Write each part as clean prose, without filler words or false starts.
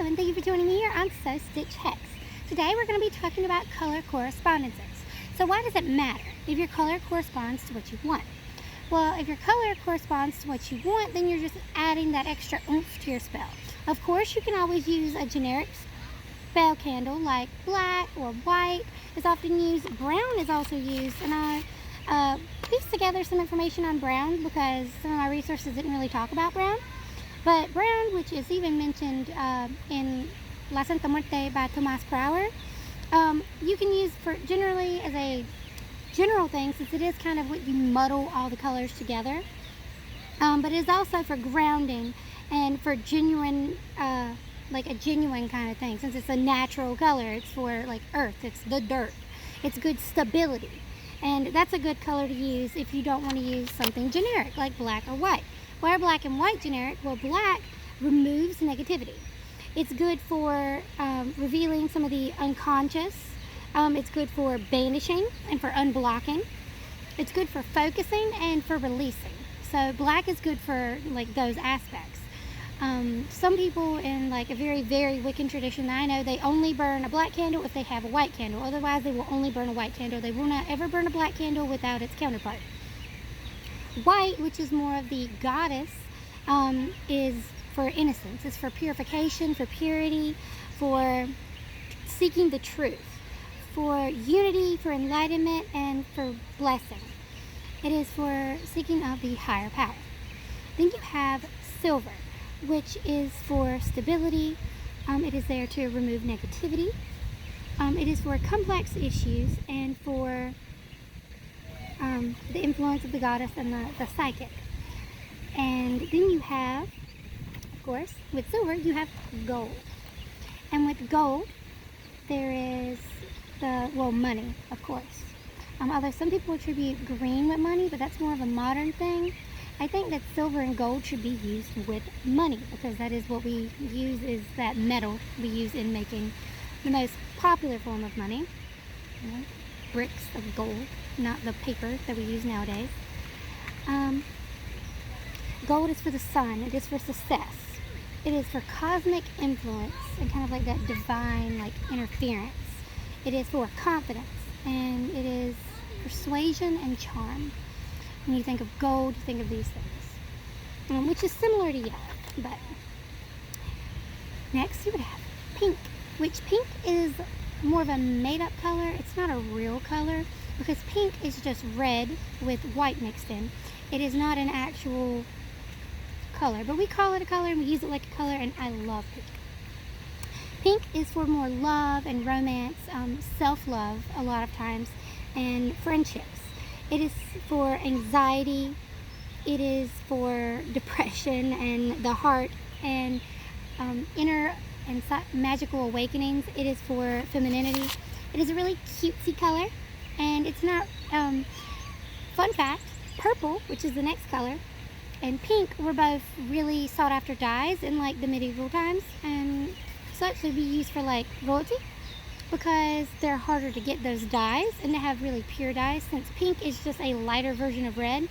Hello, and thank you for joining me here on Sew Stitch Hex. Today we're going to be talking about color correspondences. So why does it matter if your color corresponds to what you want? Well, if your color corresponds to what you want, then you're just adding that extra oomph to your spell. Of course, you can always use a generic spell candle like black or white is often used. Brown is also used, and I pieced together some information on brown because some of my resources didn't really talk about brown. But brown, which is even mentioned in La Santa Muerte by Tomas Prower, you can use for generally as a general thing, since it is kind of what you muddle all the colors together. But it is also for grounding and for genuine, like a genuine kind of thing. Since it's a natural color, it's for like earth, it's the dirt. It's good stability. And that's a good color to use if you don't want to use something generic like black or white. Why are black and white generic? Well, black removes negativity. It's good for revealing some of the unconscious. It's good for banishing and for unblocking. It's good for focusing and for releasing. So black is good for like those aspects. Some people in like a very, very Wiccan tradition that I know, they only burn a black candle if they have a white candle. Otherwise, they will only burn a white candle. They will not ever burn a black candle without its counterpart. White, which is more of the goddess, is for innocence. It's for purification, for purity, for seeking the truth, for unity, for enlightenment, and for blessing. It is for seeking of the higher power. Then you have silver, which is for stability. It is there to remove negativity. It is for complex issues and for the influence of the goddess and the psychic. And then you have, of course, with silver, you have gold. And with gold, there is money, of course. Although some people attribute green with money, but that's more of a modern thing. I think that silver and gold should be used with money because that is what we use, is that metal we use in making the most popular form of money. You know, bricks of gold, not the paper that we use nowadays. Gold is for the sun. It is for success. It is for cosmic influence and kind of like that divine like interference. It is for confidence, and it is persuasion and charm. When you think of gold, you think of these things, which is similar to yellow. But next you would have pink, which pink is more of a made-up color. It's not a real color because pink is just red with white mixed in. It is not an actual color, but we call it a color and we use it like a color, and I love pink. Pink is for more love and romance, self-love a lot of times, and friendships. It is for anxiety. It is for depression and the heart and inner and magical awakenings. It is for femininity. It is a really cutesy color, and it's not, fun fact, purple, which is the next color, and pink were both really sought after dyes in like the medieval times, and such would be used for like royalty because they're harder to get those dyes and to have really pure dyes, since pink is just a lighter version of red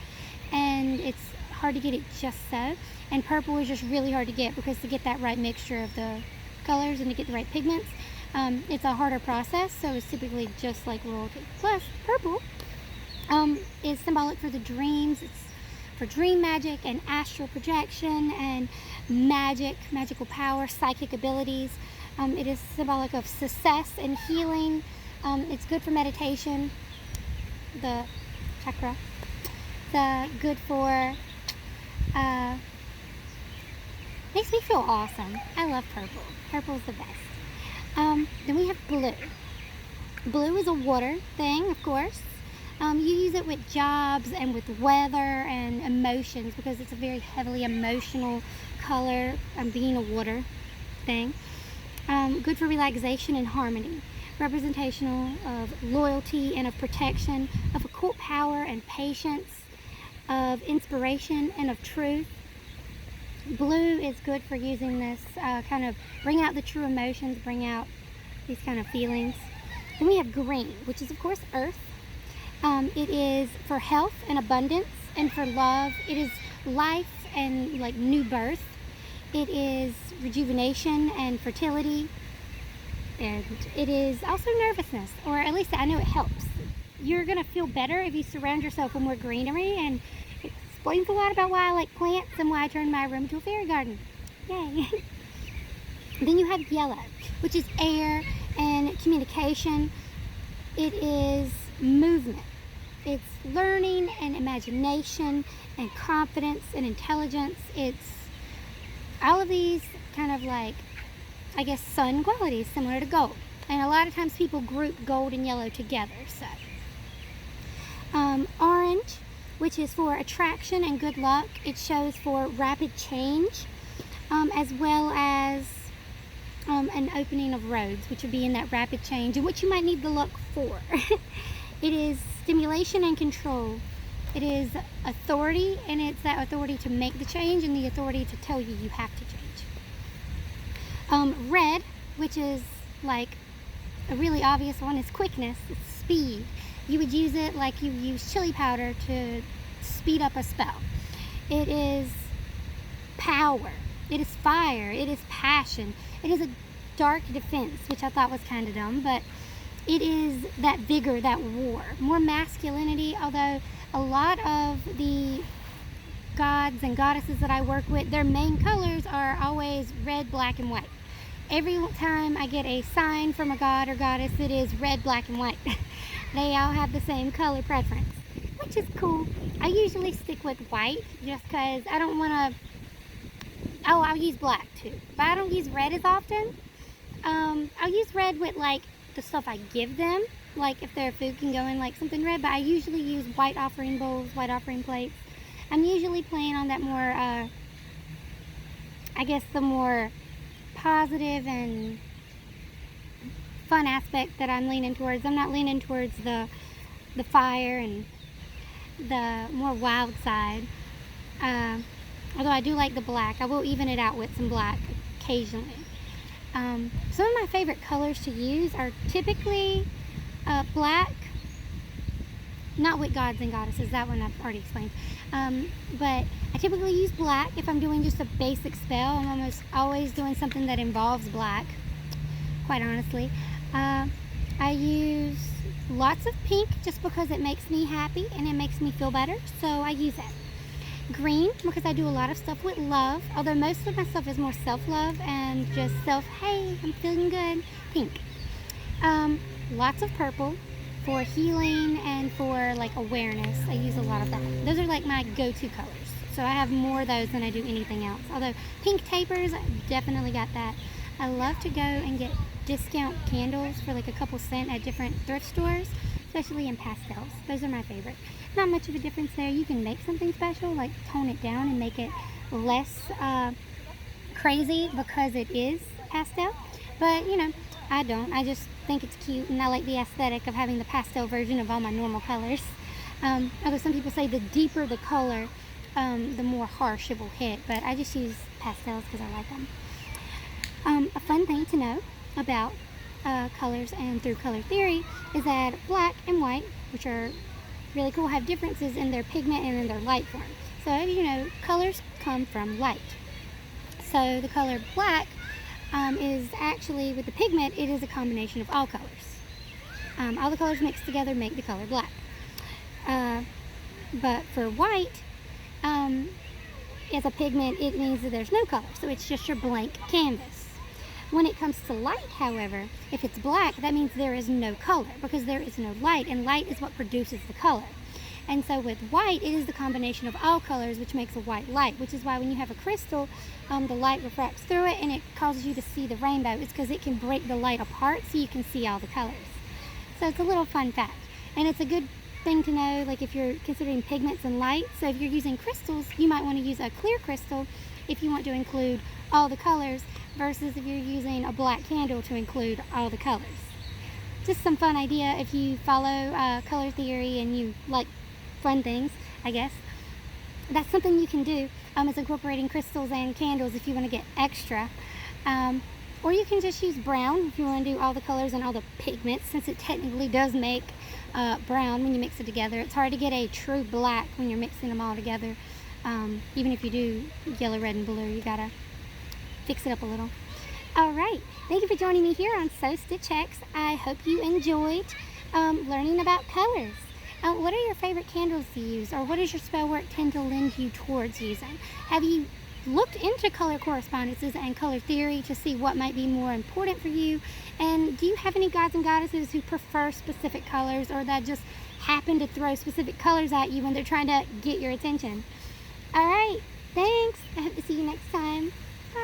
and it's hard to get it just so, and purple is just really hard to get because to get that right mixture of the colors and to get the right pigments, it's a harder process, so it's typically just like royalty. Plus purple is symbolic for the dreams. It's for dream magic and astral projection and magical power, psychic abilities. It is symbolic of success and healing. It's good for meditation, the chakra. It's good for, makes me feel awesome. I love purple. Purple is the best. Then we have blue. Blue is a water thing, of course. You use it with jobs and with weather and emotions because it's a very heavily emotional color, being a water thing. Good for relaxation and harmony. Representational of loyalty and of protection, of occult power and patience, of inspiration and of truth. Blue is good for using this kind of bring out the true emotions, bring out these kind of feelings. Then we have green, which is of course earth. It is for health and abundance and for love. It is life and like new birth. It is rejuvenation and fertility. And it is also nervousness, or at least I know it helps. You're going to feel better if you surround yourself with more greenery, and it explains a lot about why I like plants and why I turned my room into a fairy garden. Yay! Then you have yellow, which is air and communication. It is movement. It's learning and imagination and confidence and intelligence. It's all of these kind of like, I guess, sun qualities similar to gold. And a lot of times people group gold and yellow together. So, orange, which is for attraction and good luck. It shows for rapid change, as well as an opening of roads, which would be in that rapid change and what you might need the luck for. It is stimulation and control. It is authority, and it's that authority to make the change and the authority to tell you have to change. Red, which is like a really obvious one, is quickness. It's speed. You would use it like you use chili powder to speed up a spell. It is power. It is fire. It is passion. It is a dark defense, which I thought was kind of dumb, but it is that vigor, that war. More masculinity, although a lot of the gods and goddesses that I work with, their main colors are always red, black, and white. Every time I get a sign from a god or goddess, it is red, black, and white. They all have the same color preference, which is cool. I usually stick with white just because I don't want to... Oh, I'll use black too, but I don't use red as often. I'll use red with like the stuff I give them, like if their food can go in like something red, but I usually use white offering bowls, white offering plates. I'm usually playing on that more, I guess the more positive and fun aspect that I'm leaning towards. I'm not leaning towards the fire and the more wild side. Although I do like the black. I will even it out with some black occasionally. Some of my favorite colors to use are typically black, not with gods and goddesses, that one I've already explained. But I typically use black if I'm doing just a basic spell. I'm almost always doing something that involves black, quite honestly. I use lots of pink just because it makes me happy and it makes me feel better, so I use that. Green, because I do a lot of stuff with love, although most of my stuff is more self-love and just hey, I'm feeling good. Pink. Lots of purple for healing and for like awareness. I use a lot of that. Those are like my go-to colors, so I have more of those than I do anything else. Although pink tapers, I definitely got that. I love to go and get discount candles for like a couple cents at different thrift stores, especially in pastels. Those are my favorite. Not much of a difference there. You can make something special, like tone it down and make it less crazy because it is pastel. But you know, I don't. I just think it's cute and I like the aesthetic of having the pastel version of all my normal colors. Although some people say the deeper the color, the more harsh it will hit, but I just use pastels because I like them. A fun thing to know about colors and through color theory is that black and white, which are really cool, have differences in their pigment and in their light form. So you know, colors come from light. So the color black is actually, with the pigment, it is a combination of all colors. All the colors mixed together make the color black. But for white, as a pigment, it means that there's no color, so it's just your blank canvas. When it comes to light, however, if it's black, that means there is no color because there is no light, and light is what produces the color. And so with white, it is the combination of all colors, which makes a white light, which is why when you have a crystal, the light refracts through it and it causes you to see the rainbow. It's because it can break the light apart so you can see all the colors. So it's a little fun fact. And it's a good thing to know, like if you're considering pigments and light. So if you're using crystals, you might want to use a clear crystal if you want to include all the colors, versus if you're using a black candle to include all the colors. Just some fun idea if you follow color theory and you like fun things, I guess. That's something you can do, is incorporating crystals and candles if you want to get extra. Or you can just use brown if you want to do all the colors and all the pigments, since it technically does make brown when you mix it together. It's hard to get a true black when you're mixing them all together. Even if you do yellow, red, and blue, you gotta fix it up a little. All right, thank you for joining me here on Sew Stitch X. I hope you enjoyed learning about colors. What are your favorite candles to use, or what does your spell work tend to lend you towards using? Have you looked into color correspondences and color theory to see what might be more important for you? And do you have any gods and goddesses who prefer specific colors, or that just happen to throw specific colors at you when they're trying to get your attention? All right, thanks. I hope to see you next time. Bye.